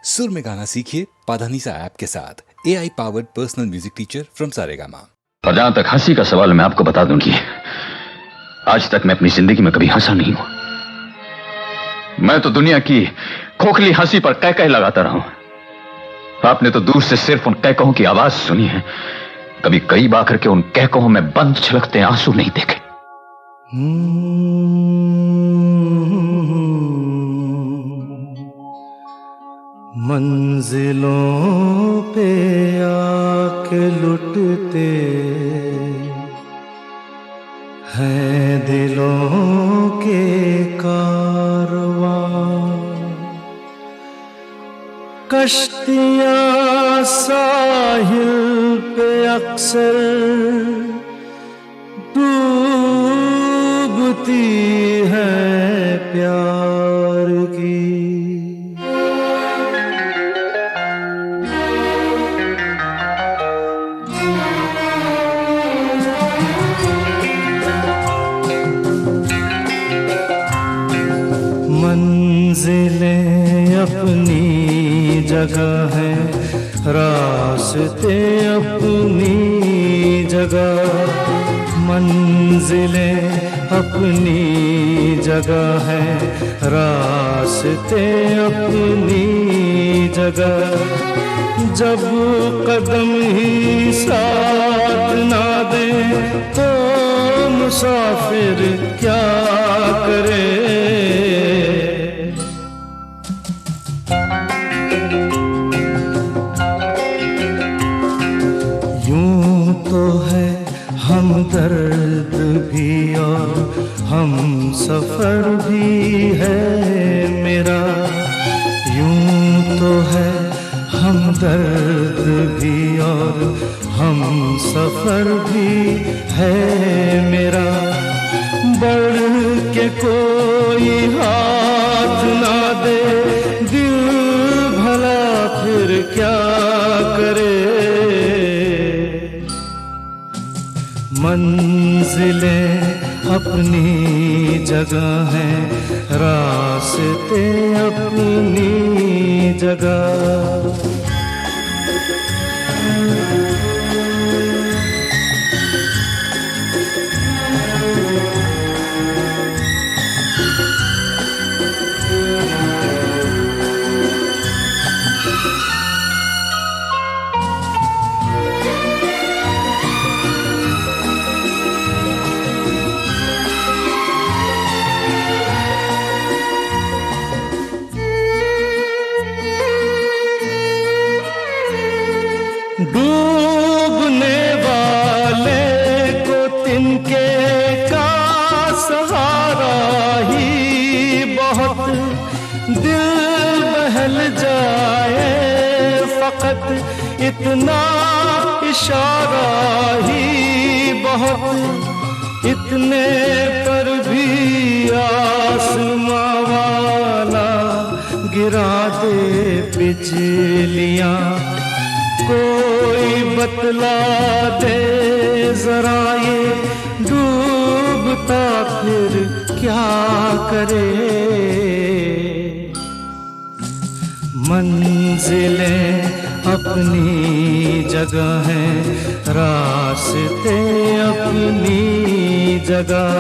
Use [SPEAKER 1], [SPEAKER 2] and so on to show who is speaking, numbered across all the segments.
[SPEAKER 1] सुर में गाना सीखिए पाधानीसा ऐप के साथ AI powered personal music teacher from Saregama.
[SPEAKER 2] और जहां तक हंसी का सवाल, मैं आपको बता दूं कि आज तक मैं अपनी जिंदगी में कभी हंसा नहीं हूं। मैं तो दुनिया की खोखली हंसी पर कह कह लगाता रहा हूं। आपने तो दूर से सिर्फ उन कहकों की आवाज सुनी है, कभी करीब आकर के उन कहकों में बंद छलकते आंसू नहीं देखे।
[SPEAKER 3] मंजिलों पे आके लुटते हैं दिलों के कारवां, कश्तियां साहिल पे अक्सर डूबती हैं प्यार की। मंजिलें अपनी जगह है, रास्ते अपनी जगह। मंजिलें अपनी जगह है, रास्ते अपनी जगह। जब कदम ही साथ ना दे तो मुसाफिर क्या करे। तो है हम दर्द भी और हम सफर भी है मेरा। यूं तो है हम दर्द भी और हम सफर भी है मेरा। बढ़ के कोई हाथ ना दे दिल भला फिर क्या करे। मंजिलें अपनी जगह हैं, रास्ते अपनी जगह। डूबने वाले को तिनके का सहारा ही बहुत। दिल बहल जाए फकत इतना इशारा ही बहुत। इतने पर भी आसमां वाला गिरा दे बिजलियां। कोई बतला दे जरा ये डूबता फिर क्या करे। मंजिलें अपनी जगह हैं, रास्ते अपनी जगह।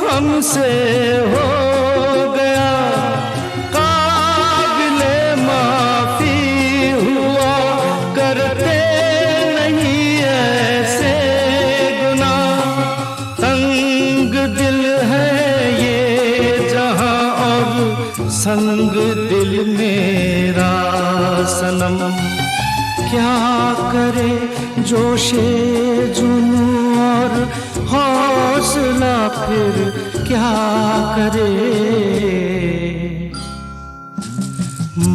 [SPEAKER 3] हमसे हो गया काबिले माफी हुआ। करते नहीं ऐसे गुनाह, तंग दिल है ये जहां और संग दिल मेरा सनम। क्या करे जोशे जुनू और हौसला फिर क्या करे।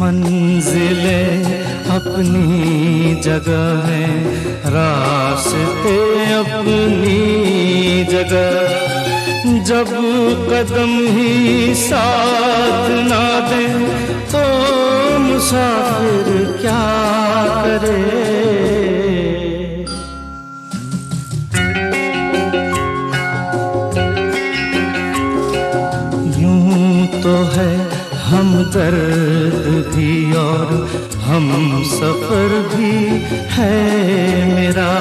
[SPEAKER 3] मंजिलें अपनी जगह हैं, रास्ते अपनी जगह। जब कदम ही साथ ना दे तो मुसाफिर क्या करे। यूं तो है हमदर्द भी और हम सफर भी है मेरा,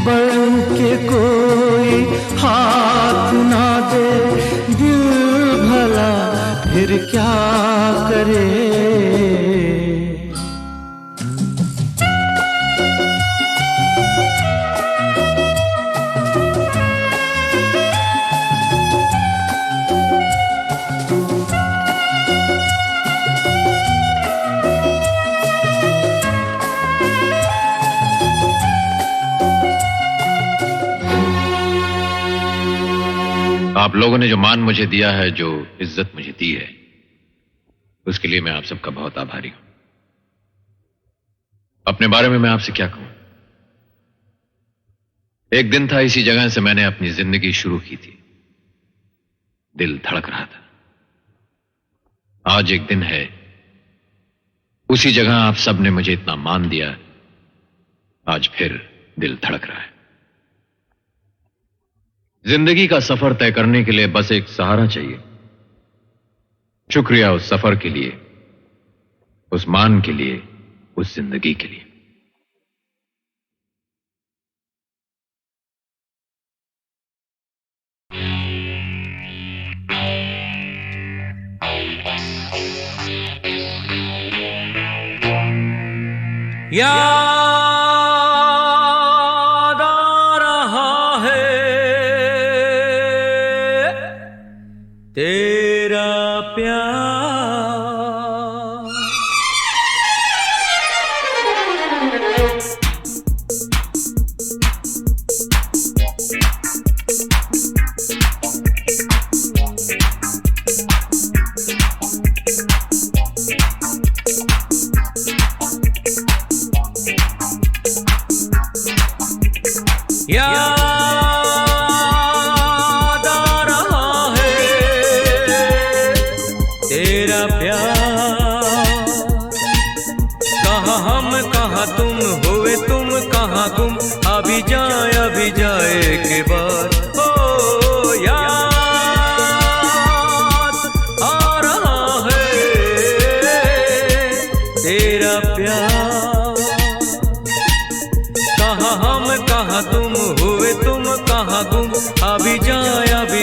[SPEAKER 3] बढ़ के कोई हाथ ना दे दिल भला फिर क्या करे।
[SPEAKER 4] आप लोगों ने जो मान मुझे दिया है, जो इज्जत मुझे दी है, उसके लिए मैं आप सबका बहुत आभारी हूं। अपने बारे में मैं आपसे क्या कहूं। एक दिन था, इसी जगह से मैंने अपनी जिंदगी शुरू की थी। दिल धड़क रहा था। आज एक दिन है, उसी जगह आप सबने मुझे इतना मान दिया, आज फिर दिल धड़क रहा है। जिंदगी का सफर तय करने के लिए बस एक सहारा चाहिए। शुक्रिया उस सफर के लिए, उस मान के लिए, उस जिंदगी के लिए।
[SPEAKER 3] याद आ रहा है तेरा प्यार, याद आ रहा है तेरा प्यार। कहाँ हम कहाँ तुम, हुए तुम कहाँ गुम, अभी जाए के बाद। ओ याद आ रहा है तेरा प्यार। कहाँ हम कहाँ तुम, हुए तुम कहाँ गुम, अभी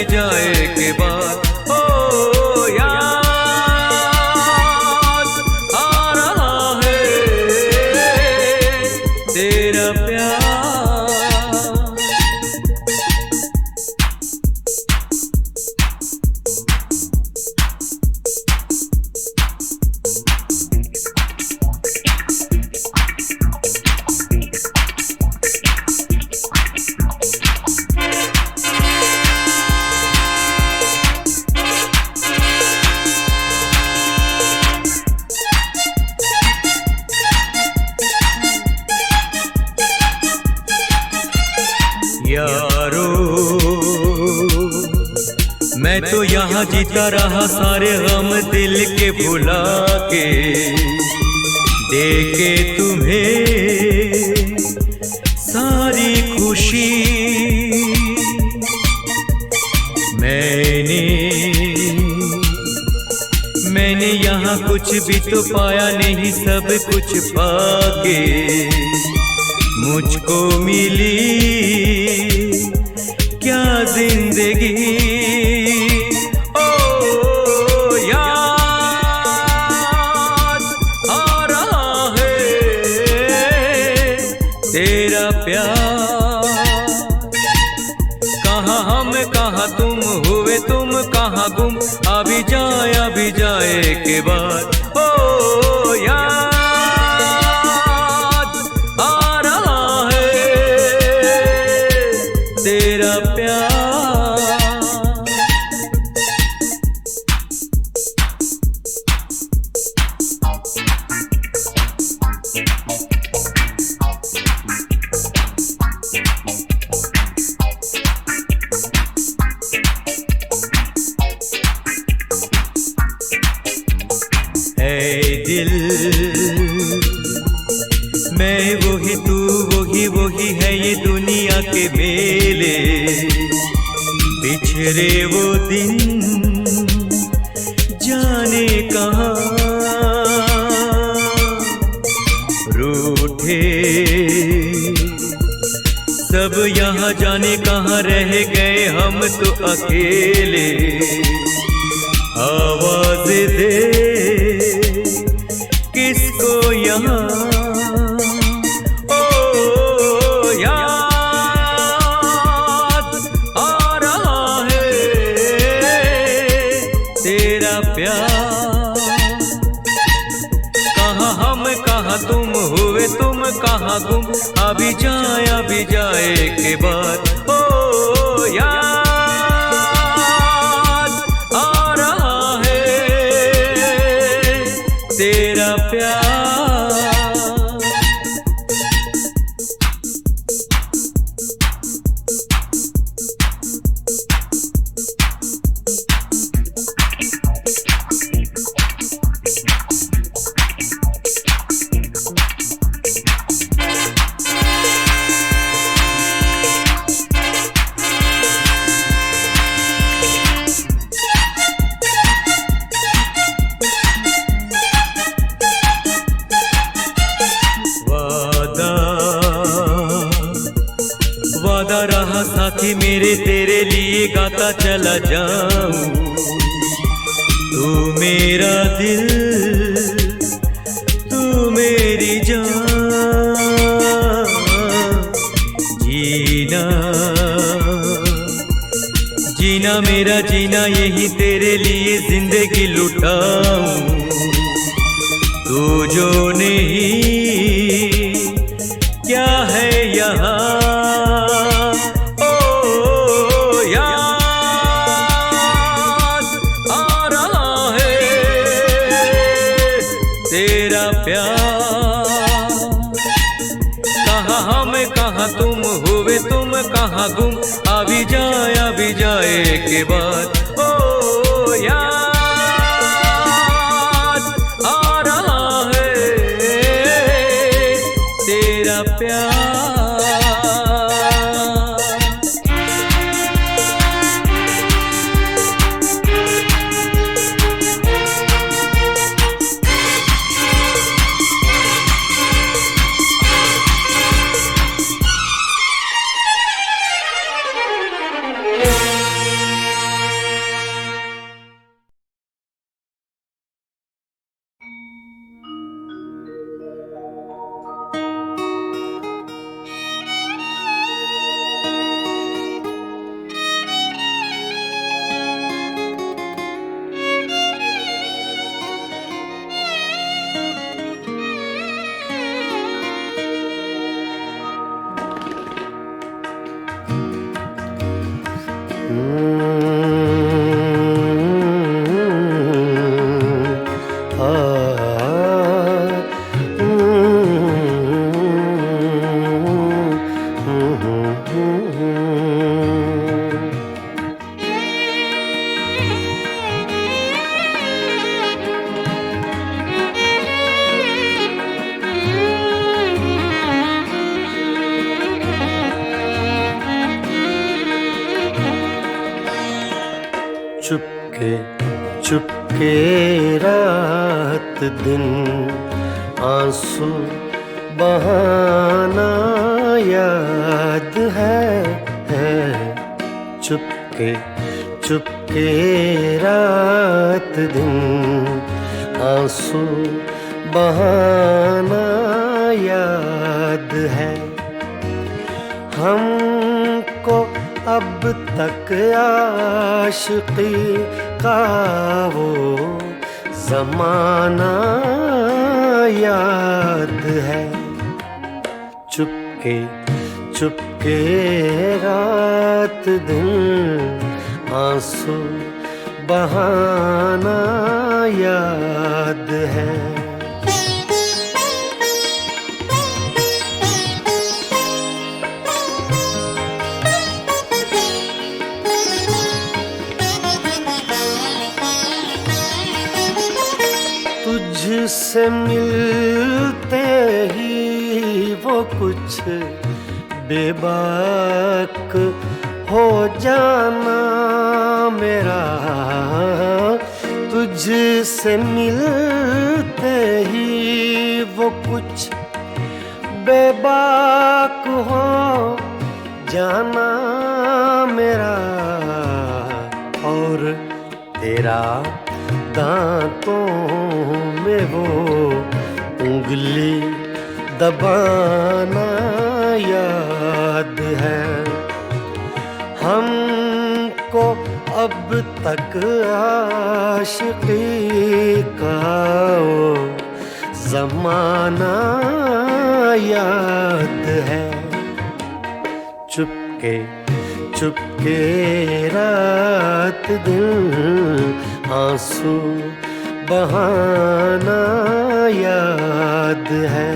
[SPEAKER 3] जाए के बाद। ओ याद आ रहा है तेरा प्यार। यारो मैं तो यहाँ जीता रहा सारे गम दिल के भुला के, देके तुम्हें सारी खुशी। मैंने यहाँ कुछ भी तो पाया नहीं, सब कुछ पाके मुझको मिली क्या जिंदगी। ओ याद आ रहा है तेरा प्यार। कहाँ हम कहाँ तुम, हुए तुम कहाँ गुम, अभी जाए के बाद। ओ याद आ रहा है तेरा प्यार। है दिल। मैं वही तू वही वही है ये दुनिया के मेले। बिछड़े वो दिन जाने कहाँ, रूठे सब यहाँ जाने कहाँ रह गए हम तो अकेले। आवाज दे किसको यहाँ, ओ याद आ रहा है तेरा प्यार। कहाँ हम कहाँ तुम हुए तुम कहाँ गुम, अभी जाए के बाद ओ याद आ रहा है तेरा प्यार। वादा रहा साथी मेरे तेरे लिए गाता चला जाऊं। तू मेरा दिल तू मेरी जान, जीना जीना मेरा जीना यही तेरे लिए जिंदगी लुटाऊं। तू जो नहीं क्या है यहाँ, तेरा प्यार। कहाँ हम कहाँ तुम हुए तुम कहाँ गुम, अभी जाए के बाद ओ याद आ रहा है तेरा प्यार।
[SPEAKER 5] चुपके चुपके रात दिन आंसू बहाना याद है। चुपके चुपके रात दिन आंसू बहाना याद है। हमको अब तक आशिकी का वो ज़माना याद है। चुपके चुपके रात दिन आंसू बहाना याद है। तुझसे मिलते ही वो कुछ बेबाक हो जाना मेरा, तुझसे मिलते ही वो कुछ बेबाक हो जाना मेरा, और तेरा दांतों में वो उंगली दबाना याद है। हमको अब तक आशिकी का वो जमाना याद है। चुपके चुपके रात दिन आंसू बहाना याद है।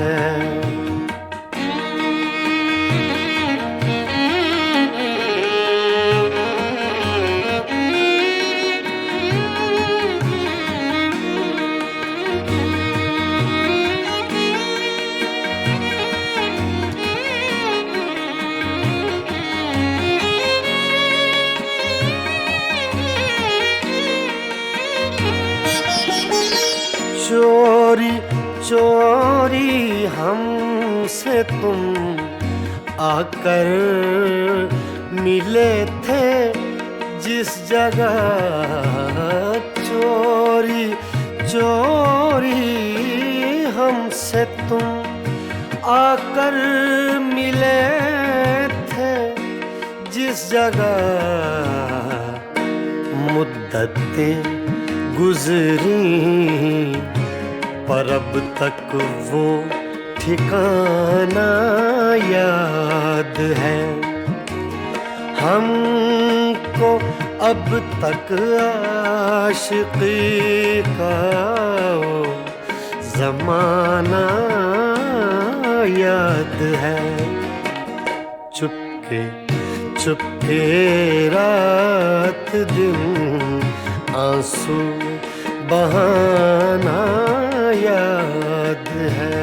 [SPEAKER 5] चोरी चोरी हमसे तुम आकर मिले थे जिस जगह, चोरी चोरी हमसे तुम आकर मिले थे जिस जगह, मुद्दतें गुजरी पर अब तक वो ठिकाना याद है। हमको अब तक आशिकी का वो जमाना याद है। चुपके चुपके रात दिन आंसू बहाना याद है।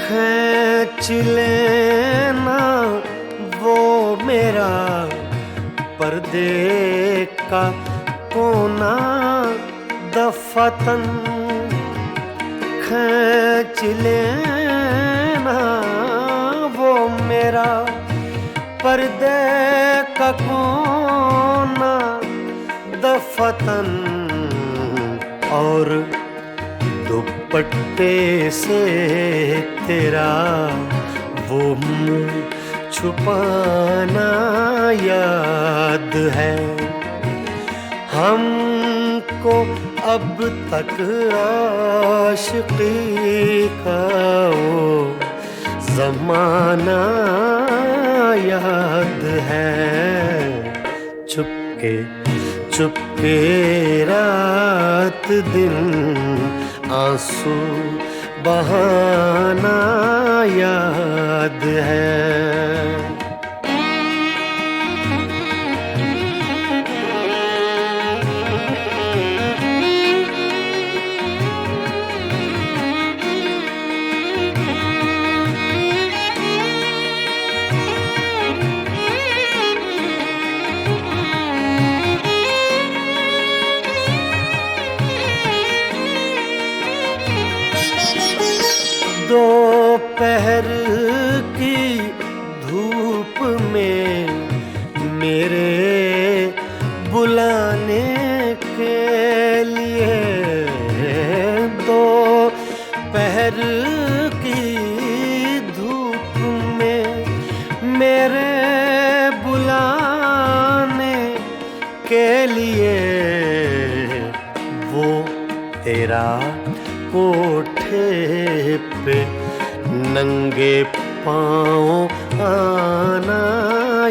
[SPEAKER 5] खींच लेना वो मेरा पर्दे का कोना दफतन, खींच लेना वो मेरा पर्दे का कोना दफतन, और दुपट्टे से तेरा वो मुंह छुपाना याद है। हमको अब तक आशिकी का वो जमाना याद है। चुपके चुपके रात दिन आंसू बहाना याद है। दोपहर की धूप में मेरे बुलाने के लिए, दोपहर की धूप में मेरे बुलाने के लिए, वो तेरा कोठे पे नंगे पाँव आना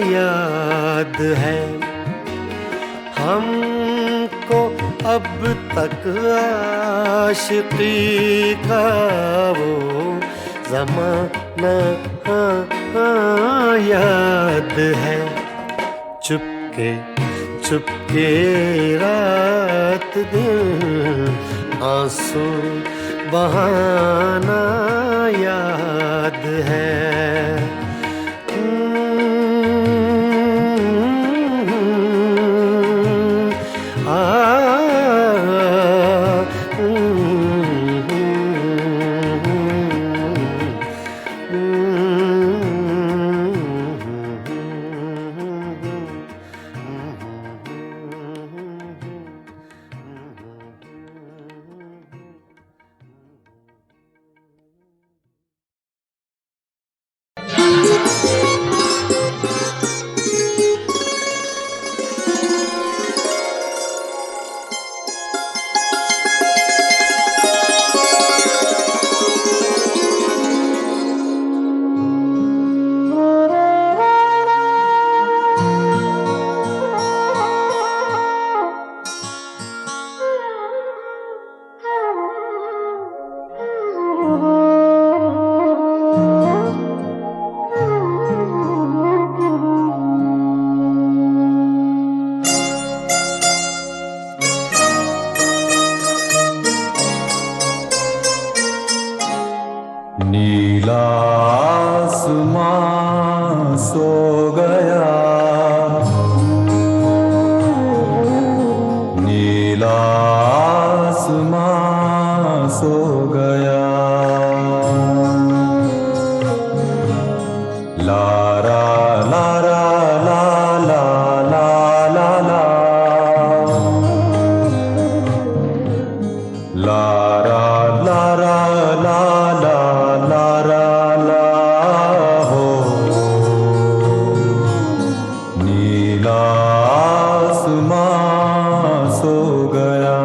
[SPEAKER 5] याद है। हमको अब तक आशिकी का वो ज़माना याद है। चुपके चुपके रात दिन आंसू बहाना याद है।
[SPEAKER 6] नीला आसमां सो गया, नीला आसमां सो गया। लारा लारा ला ला ला ला ला, लारा लारा ला ला लारा ला हो। नीला आसमां सो गया।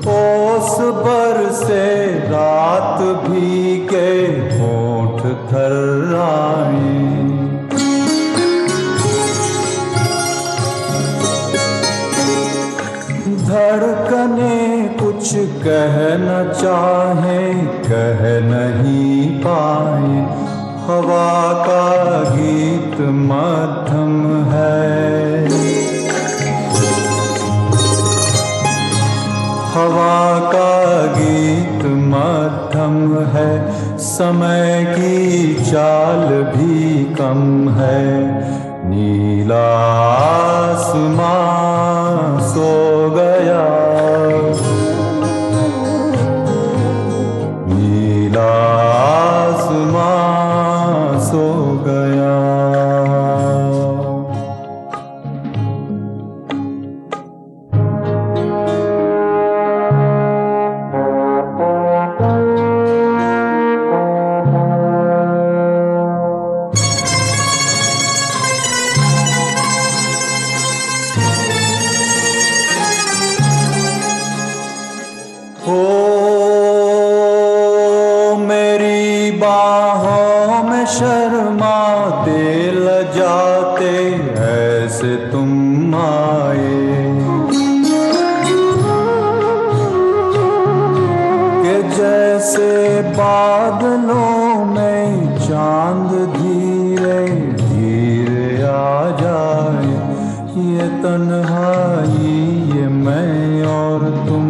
[SPEAKER 6] ओस बरसे रात भीगे होंठ थर्राए, धड़कने कुछ कह न चाहे कह नहीं पाए। हवा का गीत मध्यम है, हवा का गीत मध्यम है। समय की चाल भी कम है। नीला आसमां सो गया, नीला आसमां सो गया। हो मेरी बाहों में शर्माते लजाते ऐसे तुम आए, कि जैसे बादलों में चांद धीरे धीरे आ जाए। ये तन्हाई ये मैं और तुम,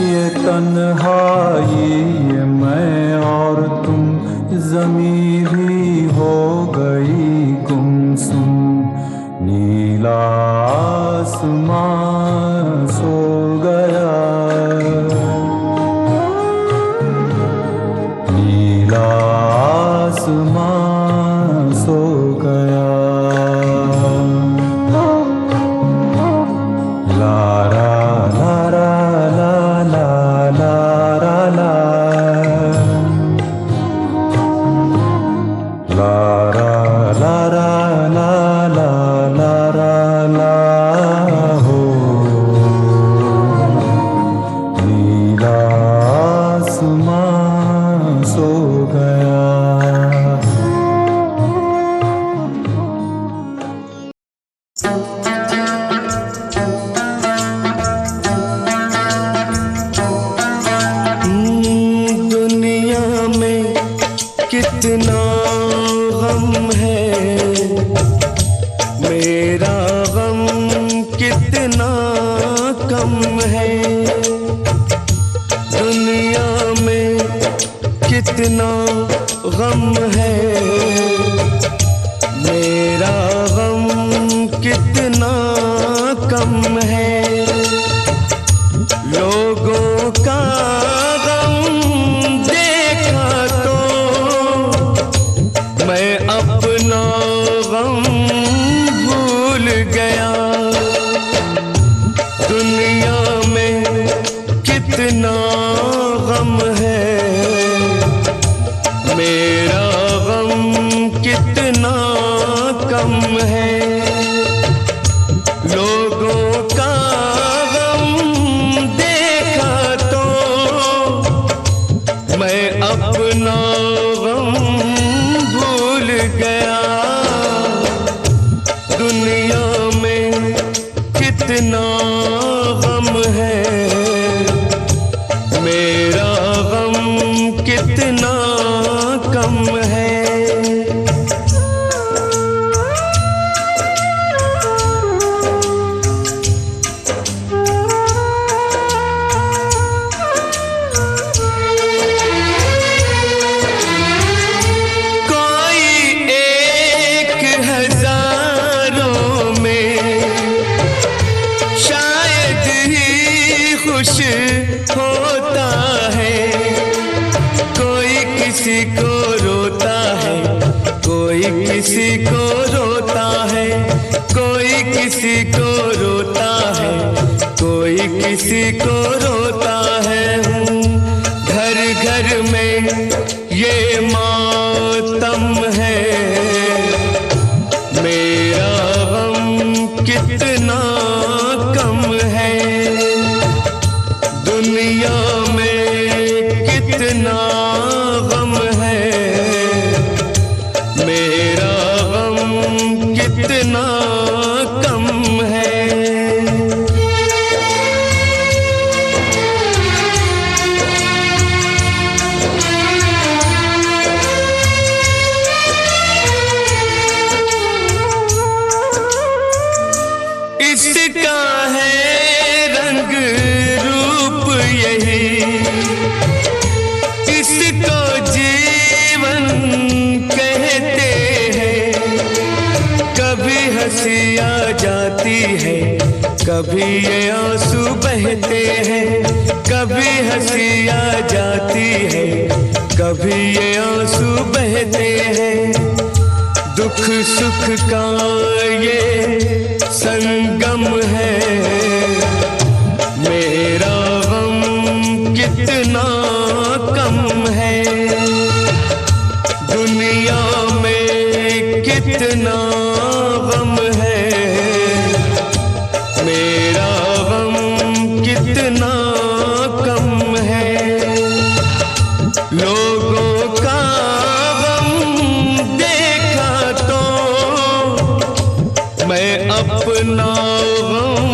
[SPEAKER 6] ये तन्हाई ये मैं और तुम। ज़मीं भी हो गई गुमसुम। नीला आसमां सो गया, नीला आसमां सो गया।
[SPEAKER 5] दुनिया में कितना गम है, मेरा गम कितना कम है। लोगों का गम देखा तो मैं अपना गम भूल गया। दुनिया में कितना गम है, मेरा गम कितना कम है। लोगों का गम देखा तो मैं अपना गम भूल गया। दुनिया में कितना गम है, मेरा गम कितना कम है। होता है कोई किसी को रोता है, कोई किसी को रोता है, कोई किसी को रोता है, कोई किसी को रोता है। घर घर में ये मातम है, मेरा गम कितना कम है। दुनिया में कितना गम है, मेरा गम कितना कम है। इसका है रंग रूप यही, इसको जीवन कहते हैं। कभी हंसी आ जाती है, कभी ये आंसू बहते हैं। कभी हंसी आ जाती है, कभी ये आंसू बहते हैं। दुख सुख का ये संगम है, मेरा गम कितना कम है। दुनिया में कितना गम है, मेरा गम कितना कम है। लोगों का गम देखा तो मैं अपना गम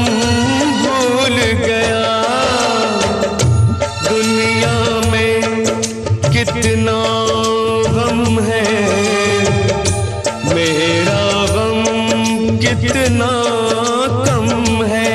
[SPEAKER 5] भूल गया। दुनिया में कितना गम है, मेरा गम कितना कम है।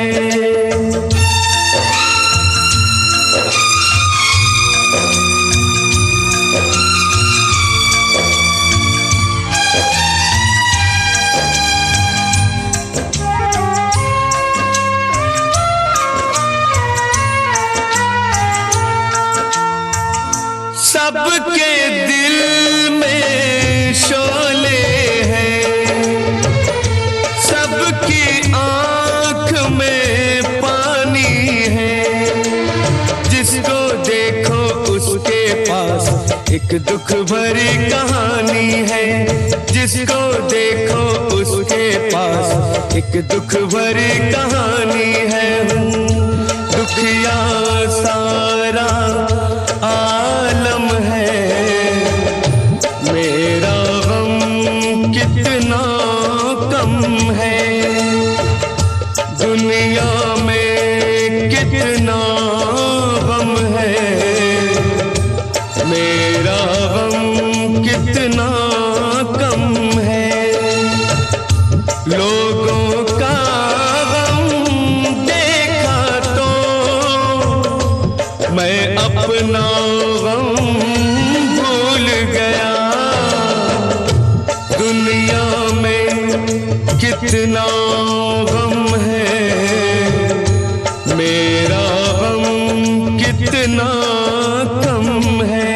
[SPEAKER 5] सबके दिल में शोले हैं, सबकी आंख में पानी है। जिसको देखो उसके पास एक दुख भरी कहानी है। जिसको देखो उसके पास एक दुख भरी कहानी है। दुखिया सारा आलम है, मेरा गम कितना कम है। दुनिया में कितना गम है, मेरा गम कितना कम है। लोगों का गम देखा तो अपना गम भूल गया। दुनिया में कितना गम है, मेरा गम कितना कम है।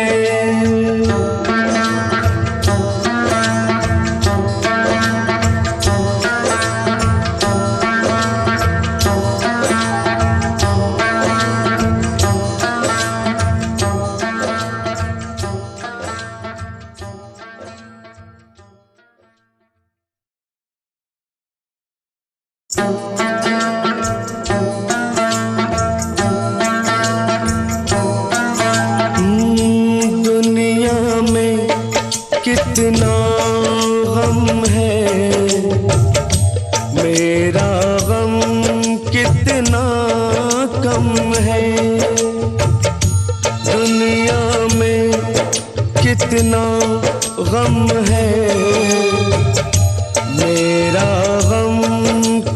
[SPEAKER 5] दुनिया में कितना गम है, मेरा गम कितना कम है। दुनिया में कितना गम है, मेरा गम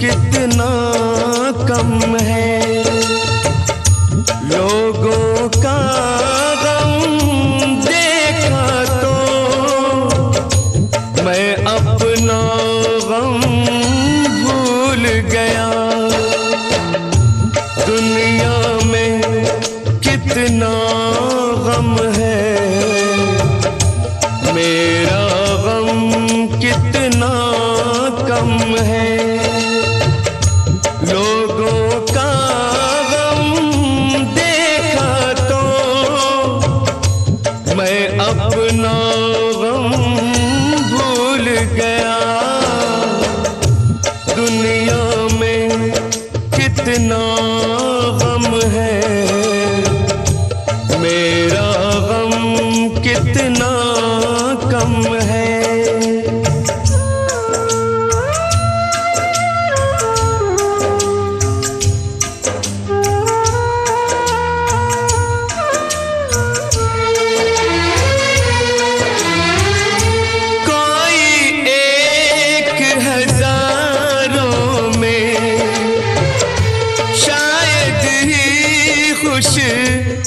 [SPEAKER 5] कितना कम है। लोगों का गम देखा तो मैं अपना गम भूल गया। दुनिया में कितना गम है, मेरा गम कितना कम है। लोगों का गम देखा तो मैं अपना गम भूल गया। दुनिया में कितना गम है, मेरा गम कितना कम है।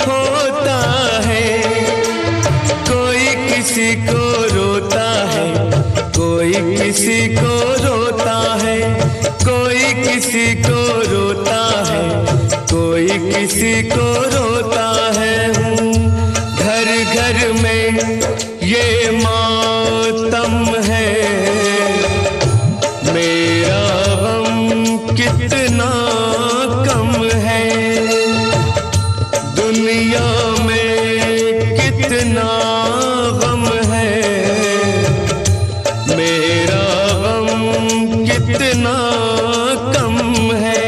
[SPEAKER 5] होता है कोई किसी को रोता है, कोई किसी को रोता है, कोई किसी को रोता है, कोई किसी को रोता है। घर घर में ये मातम है, मेरा गम कितना कम है। दुनिया में कितना गम है, मेरा गम कितना कम है।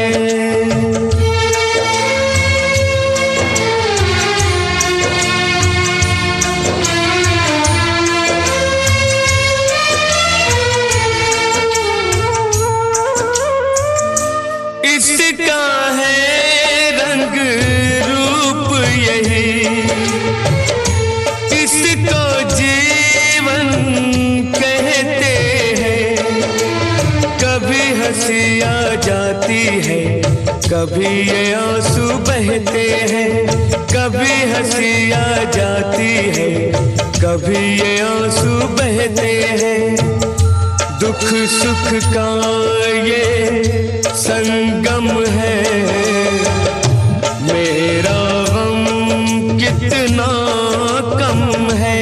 [SPEAKER 5] इसका है रंग रूप यही, इसको जीवन कहते हैं। कभी हंसी आ जाती है, कभी ये आंसू बहते हैं। कभी हंसी आ जाती है, कभी ये आंसू बहते हैं। दुख सुख का ये संगम है, मेरा गम कितना कम है।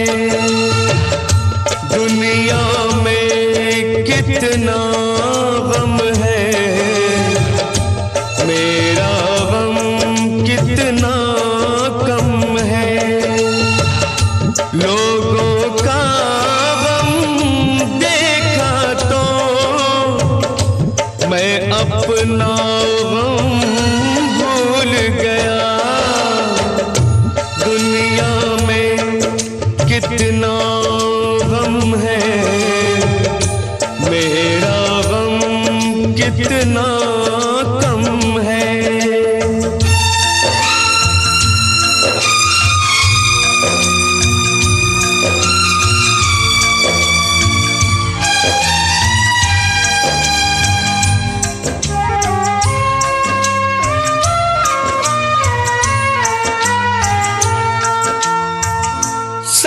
[SPEAKER 5] दुनिया में कितना गम है, मेरा गम कितना कम है। लोगों का मैं अपना गम भूल गया। दुनिया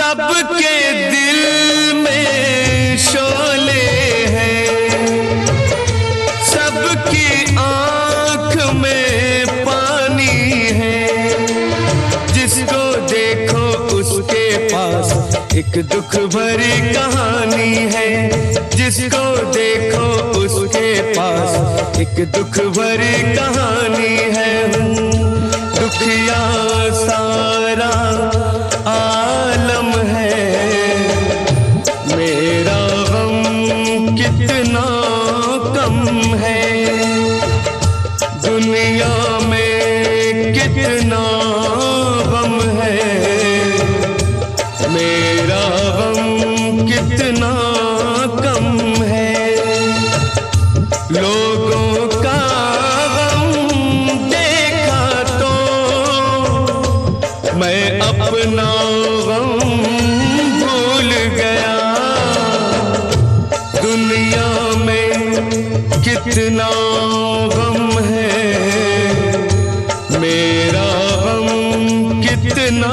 [SPEAKER 5] सबके दिल में शोले हैं, सबकी आंख में पानी है। जिसको देखो उसके पास एक दुख भरी कहानी है, जिसको देखो उसके पास एक दुख भरी कहानी है। दुखिया सारा आलम है, मेरा गम कितना कम है। दुनिया में कितना गम है, मेरा गम कितना कम है। लोगों का गम देखा तो मैं अपना गम भूल गया। दुनिया में कितना गम है, मेरा गम कितना